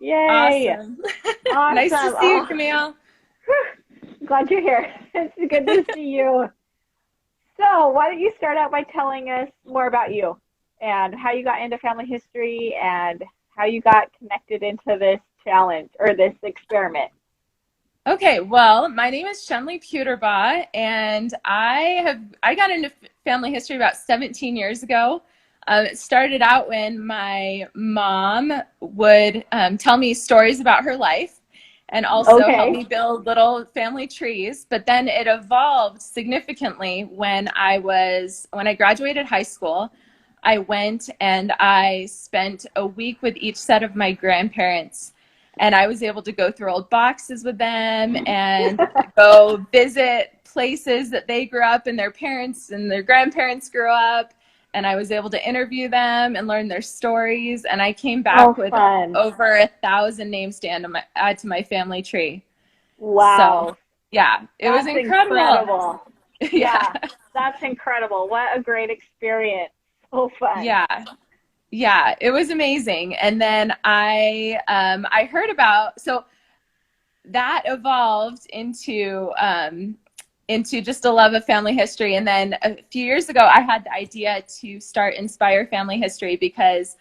Yay. Awesome. Nice to Awesome. see you, Oh, Camille. glad you're here. It's good to see you. So, why don't you start out by telling us more about you and how you got into family history and how you got connected into this challenge or this experiment? Okay, well, my name is Shenley Puterbaugh, and I got into family history about 17 years ago. It started out when my mom would tell me stories about her life and also help Okay. me build little family trees. But then it evolved significantly when I graduated high school. I went and I spent a week with each set of my grandparents, and I was able to go through old boxes with them and go visit places that they grew up and their parents and their grandparents grew up. And I was able to interview them and learn their stories. And I came back Oh, with fun. over 1,000 names to add to my family tree. So, Wow. yeah, it was That's incredible. incredible. Yeah, Yeah, that's incredible. What a great experience. So fun. yeah. Yeah, it was amazing. And then I heard about, so that evolved into just a love of family history. And then a few years ago, I had the idea to start Inspire Family History because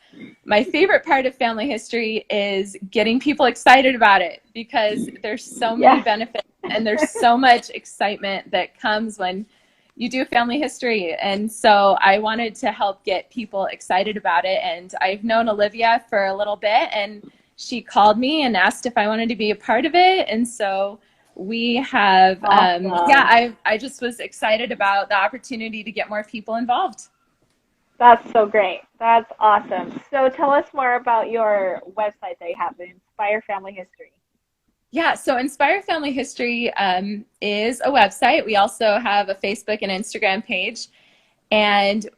my favorite part of family history is getting people excited about it because there's so many Yes. benefits and there's so much excitement that comes when you do family history. And so I wanted to help get people excited about it. And I've known Olivia for a little bit, and she called me and asked if I wanted to be a part of it. And so we have, Awesome. I just was excited about the opportunity to get more people involved. That's so great. That's awesome. So tell us more about your website that you have, the Inspire Family History. Yeah, so Inspire Family History is a website. We also have a Facebook and Instagram page. And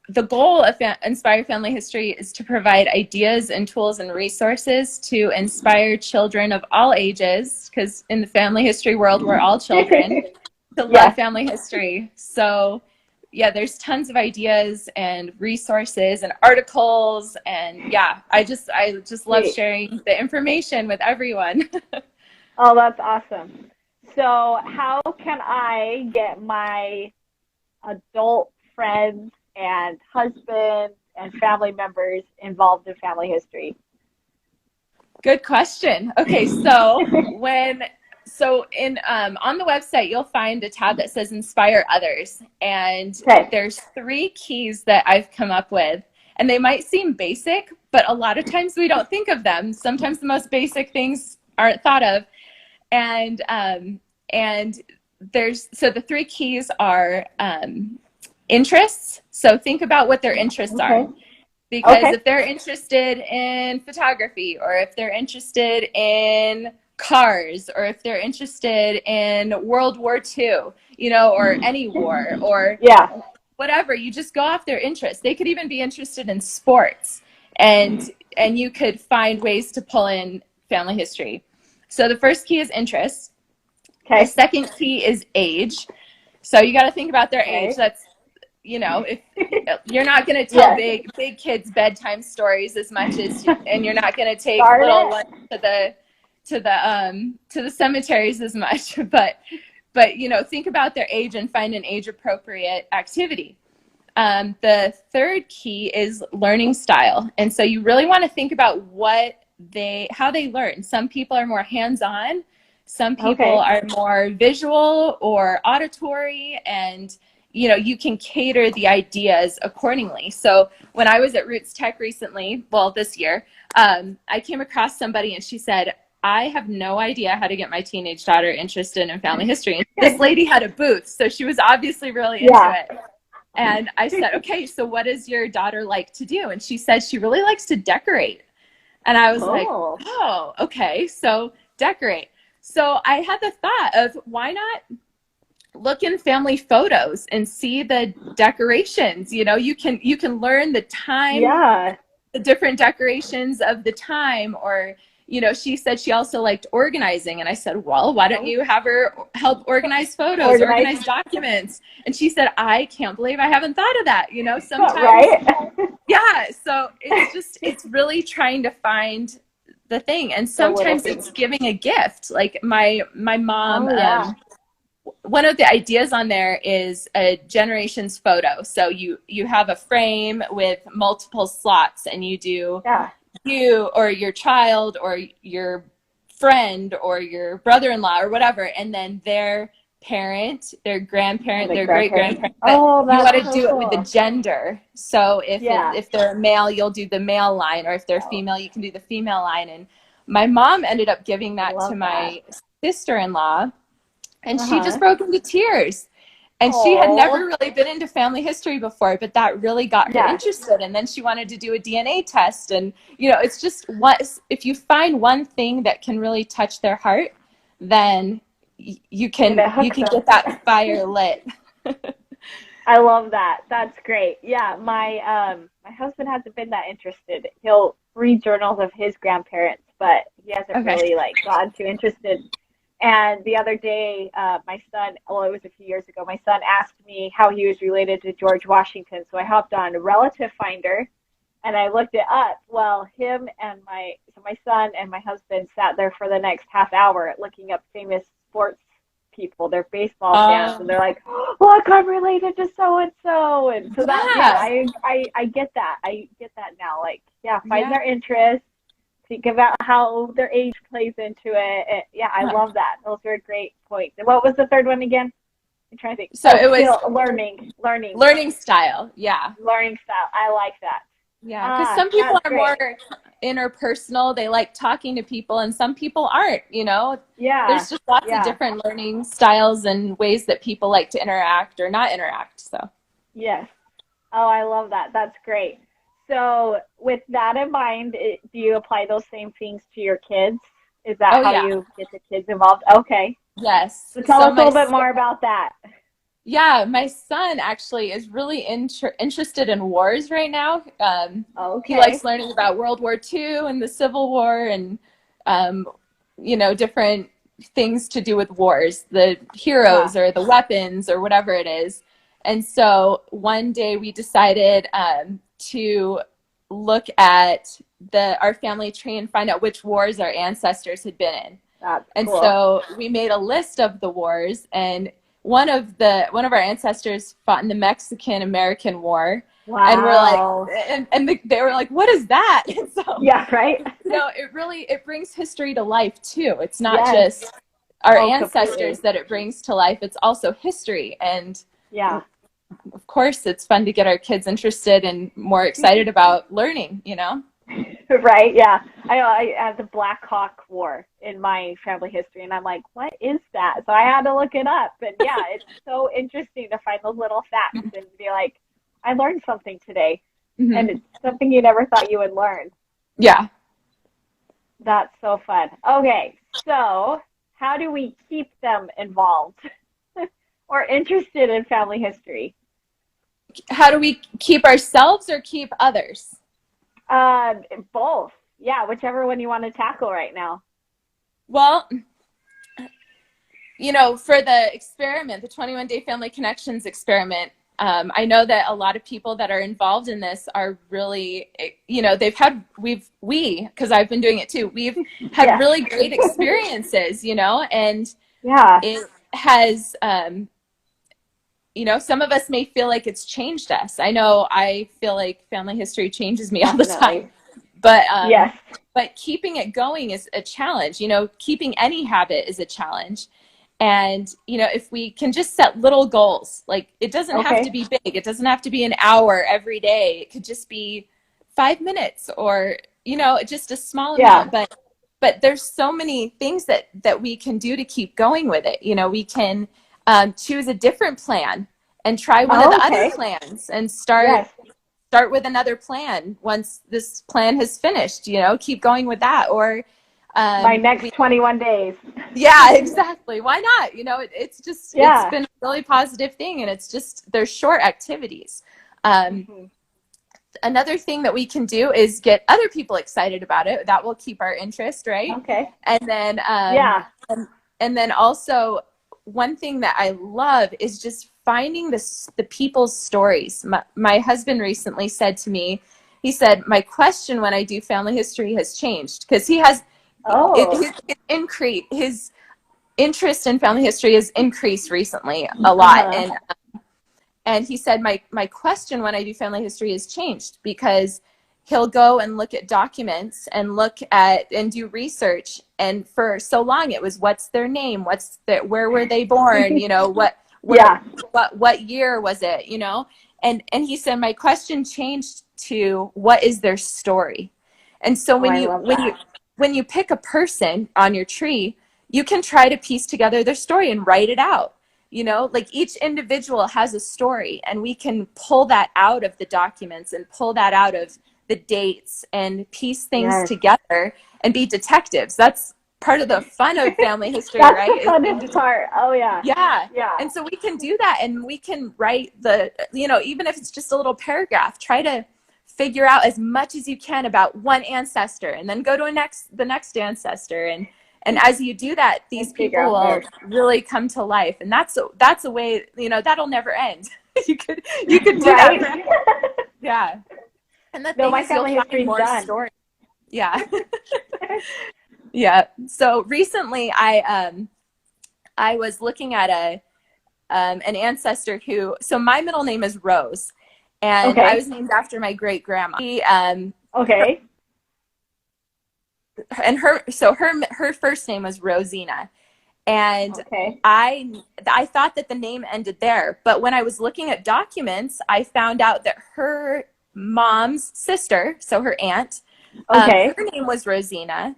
the goal of Inspire Family History is to provide ideas and tools and resources to inspire children of all ages, because in the family history world, we're all children, to love Yes. family history. So, yeah, there's tons of ideas and resources and articles, and yeah, I just love Sweet. sharing the information with everyone. Oh, that's awesome. So how can I get my adult friends and husband and family members involved in family history? Good question. Okay, so in on the website you'll find a tab that says Inspire Others, and Okay. there's three keys that I've come up with, and they might seem basic, but a lot of times we don't think of them. Sometimes the most basic things aren't thought of, and the three keys are interests. So think about what their interests are. Okay. Because Okay. if they're interested in photography, or if they're interested in cars, or if they're interested in World War II, or any war, or Yeah. whatever, you just go off their interests. They could even be interested in sports, and you could find ways to pull in family history. So the first key is interest. The Okay. second key is age. So you got to think about their age. Okay. That's, if you're not going to tell Yes. big kids bedtime stories as much as, and you're not going to take Darn little it. ones to the cemeteries as much, but think about their age and find an age appropriate activity. The third key is learning style, and so you really want to think about how they learn. Some people are more hands-on, some people Okay. are more visual or auditory, and you can cater the ideas accordingly. So when I was at Roots Tech recently, well, this year, I came across somebody and she said, I have no idea how to get my teenage daughter interested in family history. And this lady had a booth, so she was obviously really into Yeah. it. And I said, okay, so what does your daughter like to do? And she said she really likes to decorate. And I was like, Oh. oh, okay, so decorate. So I had the thought of, why not look in family photos and see the decorations? You can learn the time, Yeah. the different decorations of the time. Or she said she also liked organizing, and I said, well, why don't Oh. you have her help organize photos, Organized. organize documents? And she said, I can't believe I haven't thought of that. Sometimes, Right? yeah. So it's really trying to find the thing. And The little sometimes things. it's giving a gift. Like my mom, Oh yeah. one of the ideas on there is a generations photo. So you have a frame with multiple slots, and you do Yeah. you or your child or your friend or your brother-in-law or whatever, and then their parent, their grandparent, The their great grandparents. grandparent. But Oh, you want that's to so do it with the cool. gender. So Yeah. if they're a male, you'll do the male line, or if they're Oh, female, you can do the female line. And my mom ended up giving I that to love that. my sister-in-law, and she just Uh-huh. broke into tears. And she had Oh, never really been into family history before, but that really got her yes. interested. And then she wanted to do a DNA test. And, you know, it's just what, if you find one thing that can really touch their heart, then you And can it hooks get them. that fire lit. I love that. That's great. Yeah, my husband hasn't been that interested. He'll read journals of his grandparents, but he hasn't Okay. really like gotten too interested. And the other day, my son, well, it was a few years ago, my son asked me how he was related to George Washington. So I hopped on Relative Finder and I looked it up. Well, my son and my husband sat there for the next half hour looking up famous sports people, they're baseball fans, and they're like, "Look, I'm related to so and so," and so that, yeah, Yeah. I get that. I get that now. Like, yeah, find Yeah. their interest, think about how their age plays into it. And, yeah, I love that. Those are great points. And what was the third one again? I'm trying to think. So Oh, it was skill, learning style. Yeah. style. I like that. Yeah, because some people That's are great. more interpersonal. They like talking to people, and some people aren't, you know. Yeah, There's just lots of yeah, different learning styles and ways that people like to interact or not interact. So, yes. Oh, I love that. That's great. So, with that in mind, do you apply those same things to your kids? Is that oh how yeah, you get the kids involved? Okay. yes. So, tell So us a little bit more about that. my son actually is really interested in wars right now. He Okay. likes learning about World War II and the Civil War and, um, you know, different things to do with wars, the Yeah. heroes or the weapons or whatever it is. And so one day we decided to look at our family tree and find out which wars our ancestors had been in. That's And cool. so we made a list of the wars, and one of our ancestors fought in the Mexican American War, and we're like, Wow. they were like, what is that? And so, Yeah, right? you know, it brings history to life too. It's not Yes. just our Oh, ancestors completely. that it brings to life, it's also history. And Yeah. of course it's fun to get our kids interested and more excited about learning, you know. Right, yeah. I have the Black Hawk War in my family history, and I'm like, what is that? So I had to look it up. And yeah, it's so interesting to find those little facts and be like, I learned something today. Mm-hmm. And it's something you never thought you would learn. Yeah. That's so fun. Okay, so how do we keep them involved or interested in family history? How do we keep ourselves or keep others? Uh, Both. Yeah, whichever one you want to tackle right now. Well, you know, for the experiment, the 21 Day Family Connections experiment, I know that a lot of people that are involved in this are really, you know, because I've been doing it too, we've had Yeah. really great experiences, you know, and Yeah, it has, you know, some of us may feel like it's changed us. I know I feel like family history changes me all the time, definitely. but Yes. keeping it going is a challenge. You know, keeping any habit is a challenge. And, you know, if we can just set little goals, like it doesn't have to Okay. be big. It doesn't have to be an hour every day. It could just be 5 minutes or, you know, just a small Yeah. amount. But there's so many things that we can do to keep going with it. You know, we can choose a different plan and try one of Oh, the other okay. plans and start Yes. with another plan once this plan has finished, you know, keep going with that. Or My next 21 days. yeah, exactly. Why not? You know, it's Yeah. been a really positive thing, and it's just, they're short activities. Um, Hmm. Another thing that we can do is get other people excited about it. That will keep our interest, right? Okay. And then, Yeah. and then also one thing that I love is just finding the people's stories. My husband recently said to me, he said, my question when I do family history has changed, because Oh. His interest in family history has increased recently a lot. Uh-huh. And he said, my question when I do family history has changed, because he'll go and look at documents and do research. And for so long it was, what's their name? Where were they born? Yeah. What year was it? And he said, my question changed to, what is their story? And so Oh, I love that. when you pick a person on your tree, you can try to piece together their story and write it out. Like each individual has a story, and we can pull that out of the documents and pull that out of the dates and piece things Yes. together and be detectives. That's part of the fun of family history, That's right? the funnest part. Oh, yeah. Yeah. Yeah. And so we can do that, and we can write even if it's just a little paragraph, try to figure out as much as you can about one ancestor, and then go to the next ancestor. And as you do that, these people will really come to life. And that's a way, that'll never end. you could do right? that. Yeah. And the thing my is, you'll family find history's more done. stories. Yeah. Yeah. So recently I was looking at an ancestor so my middle name is Rose, and I was named after my great grandma. Okay. And her first name was Rosina. And I thought that the name ended there. But when I was looking at documents, I found out that her mom's sister, so her aunt, her name was Rosina.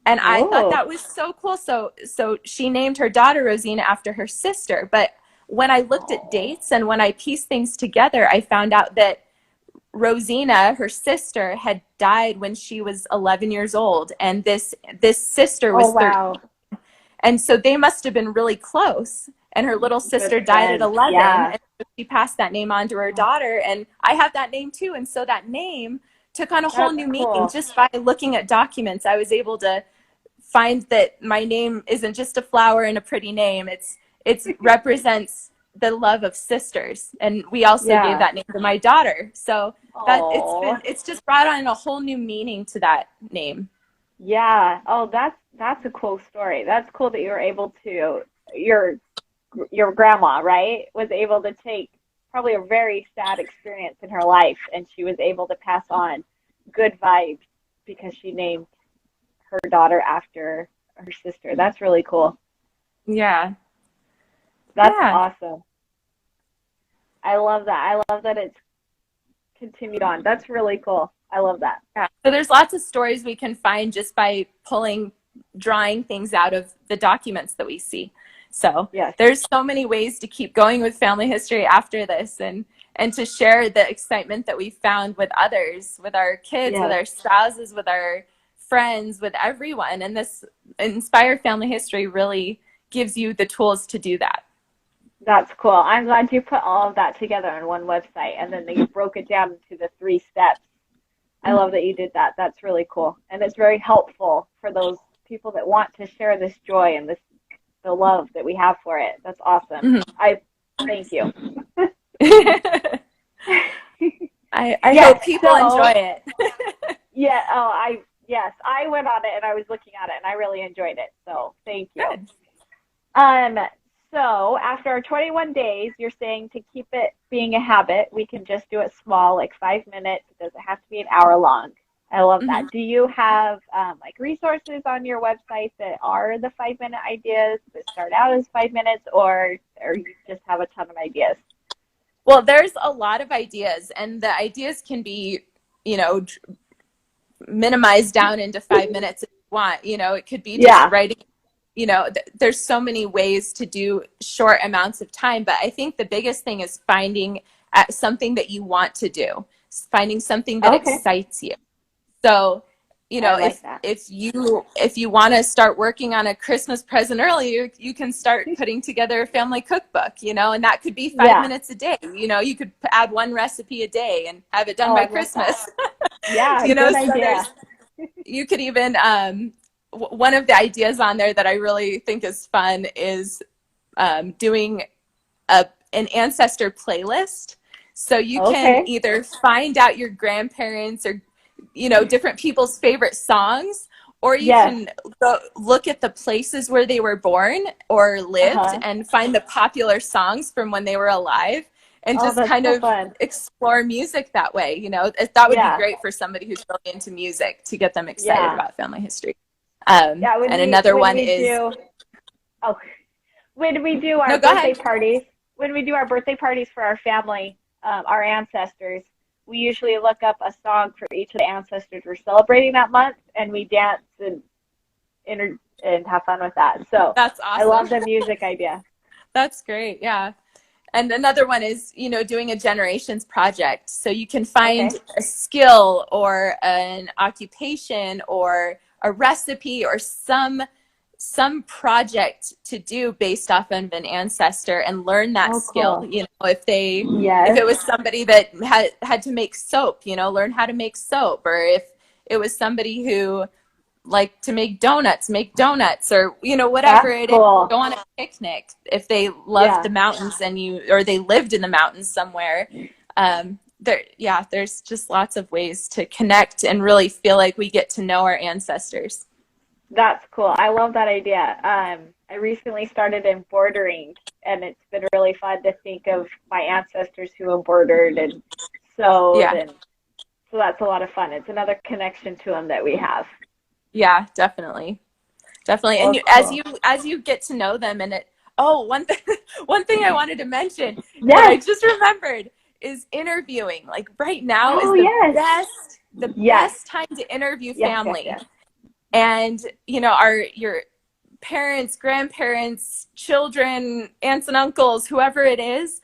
And I thought that was so cool. So she named her daughter Rosina after her sister. But when I looked at dates and when I pieced things together, I found out that Rosina, her sister, had died when she was 11 years old, and this sister was 13. And so they must have been really close. And her little sister died at 11, and so she passed that name on to her daughter. And I have that name too. And so that name took on a whole new meaning just by looking at documents. I was able to find that my name isn't just a flower and a pretty name. It represents the love of sisters. And we also gave that name to my daughter. So that it's just brought on a whole new meaning to that name. Yeah. Oh, that's a cool story. That's cool that you were able to, your grandma, right, was able to take probably a very sad experience in her life, and she was able to pass on good vibes because she named her daughter after her sister. That's really cool. Yeah. That's awesome. I love that. I love that it's continued on. That's really cool. I love that. Yeah. So there's lots of stories we can find just by drawing things out of the documents that we see. So there's so many ways to keep going with family history after this, and to share the excitement that we found with others, with our kids, with our spouses, with our friends, with everyone. And this Inspire Family History really gives you the tools to do that. That's cool. I'm glad you put all of that together on one website, and then you broke it down into the 3 steps. I love that you did that. That's really cool. And it's very helpful for those people that want to share this joy and the love that we have for it. That's awesome. I thank you. I hope people enjoy it. Yeah. Yes, I went on it and I was looking at it and I really enjoyed it. So thank you. Good. So after our 21 days, you're saying to keep it being a habit, we can just do it small, like 5 minutes. It doesn't have to be an hour long. I love that. Do you have like resources on your website that are the 5-minute ideas that start out as 5 minutes, or you just have a ton of ideas? Well, there's a lot of ideas, and the ideas can be, minimized down into 5 minutes if you want. It could be just writing. There's so many ways to do short amounts of time, but I think the biggest thing is finding something that you want to do, finding something that excites you. So, if you want to start working on a Christmas present early, you can start putting together a family cookbook, and that could be 5 minutes a day. You could add 1 recipe a day and have it done by Christmas. Yeah, good idea. You could even, one of the ideas on there that I really think is fun is doing an ancestor playlist. So you can either find out your grandparents or different people's favorite songs, or you Yes. can go look at the places where they were born or lived Uh-huh. and find the popular songs from when they were alive and Oh, just that's kind so of fun. explore music that way. You know, that would be Yeah. great for somebody who's really into music to get them excited Yeah. about family history. Yeah, And another when one we is, do oh when we do our no, go birthday ahead. parties, when we do our birthday parties for our family, our ancestors, we usually look up a song for each of the ancestors we're celebrating that month, and we dance and have fun with that. So That's I awesome. love the music idea. That's great. Yeah. And another one is, you know, doing a generations project. So you can find Okay. a skill or an occupation or a recipe or some project to do based off of an ancestor and learn that Oh, skill. cool. You know, if Yes. it was somebody that had to make soap, you know, learn how to make soap, or if it was somebody who like to make donuts, or, you know, whatever That's it is, cool. go on a picnic if they loved Yeah. the mountains or they lived in the mountains somewhere. There's just lots of ways to connect and really feel like we get to know our ancestors. That's cool. I love that idea. I recently started embroidering, and it's been really fun to think of my ancestors who embroidered and sewed, Yeah. and so that's a lot of fun. It's another connection to them that we have. Yeah, definitely. And Well, you, cool. as you get to know them, and one thing one thing I wanted to mention that I Yes. just remembered is interviewing. Like right now is Oh, yes. the Yes. best time to interview Yes. Yes. family. Yes. And, you know, your parents, grandparents, children, aunts and uncles, whoever it is,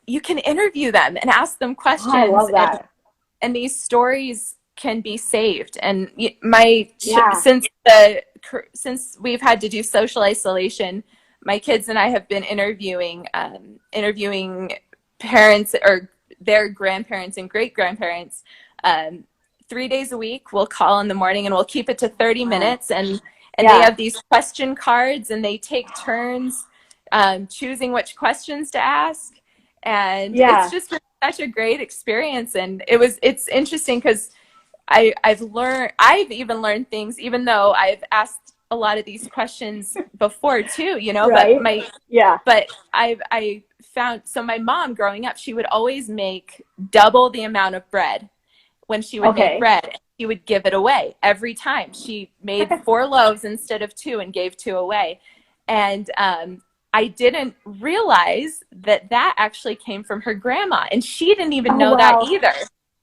you can interview them and ask them Oh, I questions, love that. and these stories can be saved. And my Yeah. since we've had to do social isolation, my kids and I have been interviewing parents or their grandparents and great grandparents. 3 days a week, we'll call in the morning and we'll keep it to 30 Wow. minutes. And they Yeah. have these question cards and they take turns choosing which questions to ask. And it's Yeah. just been such a great experience. And it's interesting because I've even learned things, even though I've asked a lot of these questions before too, you know, Right. Yeah. but I found, so my mom growing up, she would always make double the amount of bread when she would make Okay. bread. She would give it away every time. She made 4 loaves instead of 2 and gave 2 away. And I didn't realize that actually came from her grandma, and she didn't even Oh, know that wow. either.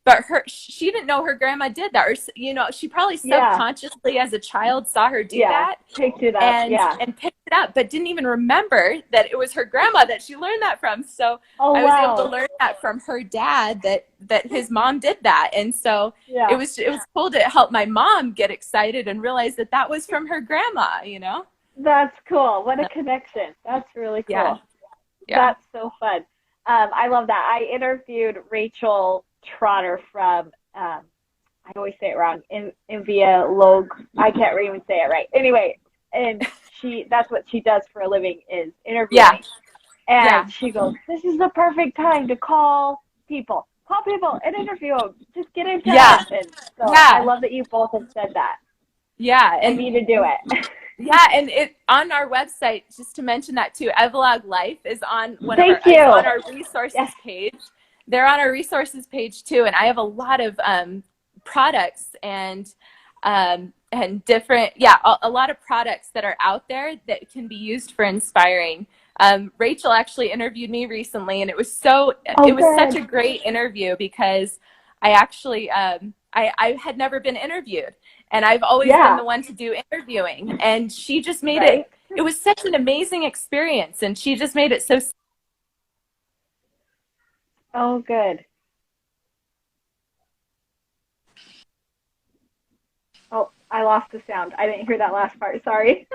But she didn't know her grandma did that, or, you know, she probably Yeah. subconsciously as a child saw her do Yeah. that Picked it up. Yeah. and picked it up, but didn't even remember that it was her grandma that she learned that from. So Oh, I was able to wow. learn that from her dad, that his mom did that. And so Yeah. it was cool to help my mom get excited and realize that was from her grandma, you know? That's cool. What a connection. That's really Yeah. cool. Yeah. That's so fun. I love that. I interviewed Rachel Trotter from, I always say it wrong, Invia Log. I can't even say it right. Anyway, and that's what she does for a living, is Yeah. interviewing. Yeah. And she goes, "This is the perfect time to call people and interview them. Just get in Yeah. touch." And so I Yeah. love that you both have said that. Yeah. I need to do it. Yeah, and it on our website, just to mention that too, Evelog Life is on Thank is you. on our resources Yes. page. They're on our resources page too, and I have a lot of products and different, a lot of products that are out there that can be used for inspiring. Rachel actually interviewed me recently, and it was Oh, such good. a great interview because I actually I had never been interviewed, and I've always been Yeah. the one to do interviewing, and she just made Right. it was such an amazing experience, and she just made it so. Oh, good. Oh, I lost the sound. I didn't hear that last part. Sorry.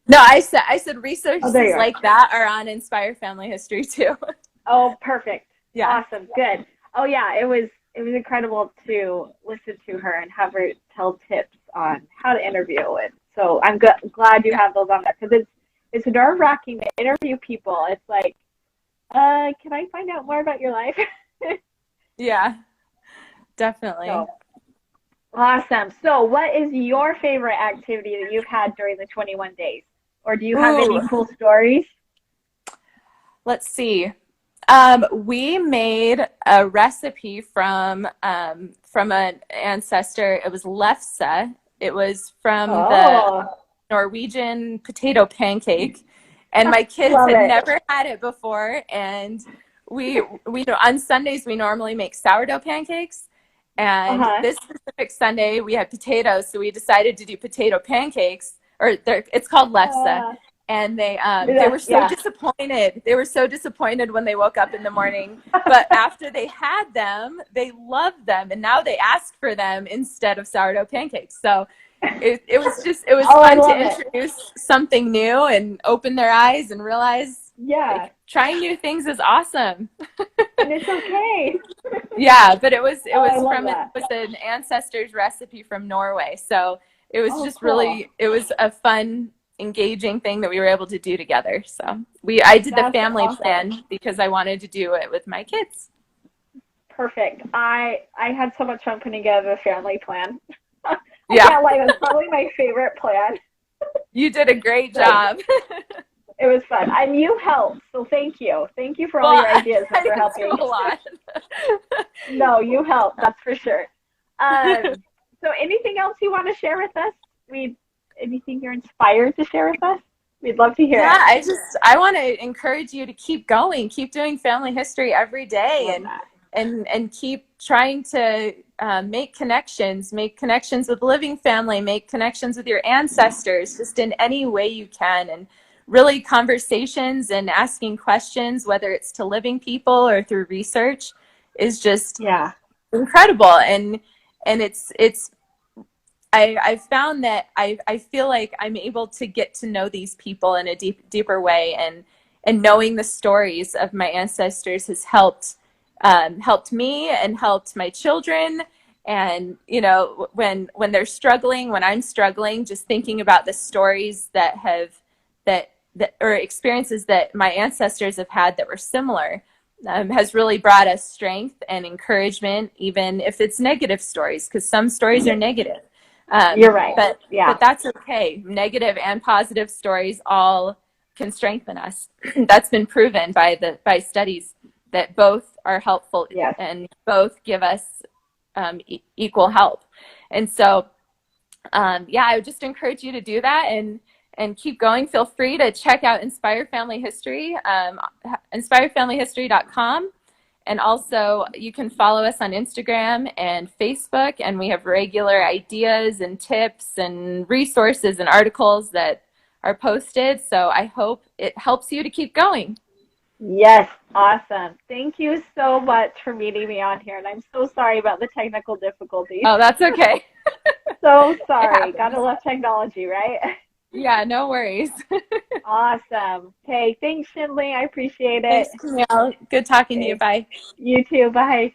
No, I said Oh, there you resources are. like that are on Inspire Family History too. Oh, perfect. Yeah. Awesome. Good. Oh, yeah. It was incredible to listen to her and have her tell tips on how to interview. And so I'm glad you Yeah. have those on there, because it's nerve-wracking to interview people. It's like, can I find out more about your life? Yeah, definitely. So, Awesome. So, what is your favorite activity that you've had during the 21 days? Or do you have any Ooh, cool stories? let's see. We made a recipe from an ancestor. It was lefse. It was from the Oh, Norwegian potato pancake, and my kids love had it. never had it before. And we on Sundays we normally make sourdough pancakes, and Uh-huh. this specific Sunday we had potatoes, so we decided to do potato pancakes, or it's called lefse. Uh, And they were that's, so yeah. disappointed. They were so disappointed when they woke up in the morning. But after they had them, they loved them, and now they ask for them instead of sourdough pancakes. So it was Oh, I fun to love it. introduce something new and open their eyes and realize Yeah. like trying new things is awesome. And it's okay. Yeah, but it Oh, was I love from that. it was an ancestor's recipe from Norway. So it was Oh, just cool. really it was a fun, engaging thing that we were able to do together. So I did the That's family awesome. plan because I wanted to do it with my kids. Perfect. I had so much fun putting together a family plan. I Yeah, can't lie, that's probably my favorite plan. you did a great So job. it was fun. And you helped, so thank you. Thank you for all Well, your ideas and I for didn't do helping. a lot. No, you helped, that's for sure. So anything else you want to share with us? We Anything you're inspired to share with us? We'd love to hear Yeah, it. I want to encourage you to keep going, keep doing family history every day, Love and that. keep trying to make connections with living family, make connections with your ancestors, just in any way you can, and really conversations and asking questions, whether it's to living people or through research, is just Yeah. incredible. And it's I found that I feel like I'm able to get to know these people in a deeper way, and knowing the stories of my ancestors has helped me and helped my children. And you know, when they're struggling, when I'm struggling, just thinking about the stories that or experiences that my ancestors have had that were similar, has really brought us strength and encouragement, even if it's negative stories, because some stories are negative. You're right. But Yeah. that's okay. Negative and positive stories all can strengthen us. That's been proven by studies that both are helpful Yes. and both give us equal help. And so, yeah, I would just encourage you to do that and keep going. Feel free to check out Inspire Family History, inspirefamilyhistory.com. And also, you can follow us on Instagram and Facebook, and we have regular ideas and tips and resources and articles that are posted. So I hope it helps you to keep going. Yes. Awesome. Thank you so much for meeting me on here. And I'm so sorry about the technical difficulties. Oh, that's okay. So It sorry. happens. Gotta love technology, right? Yeah, no worries. Awesome. Okay. Thanks, Shinley. I appreciate it. Thanks, Camille. Good talking to you. Okay. Bye. You too. Bye.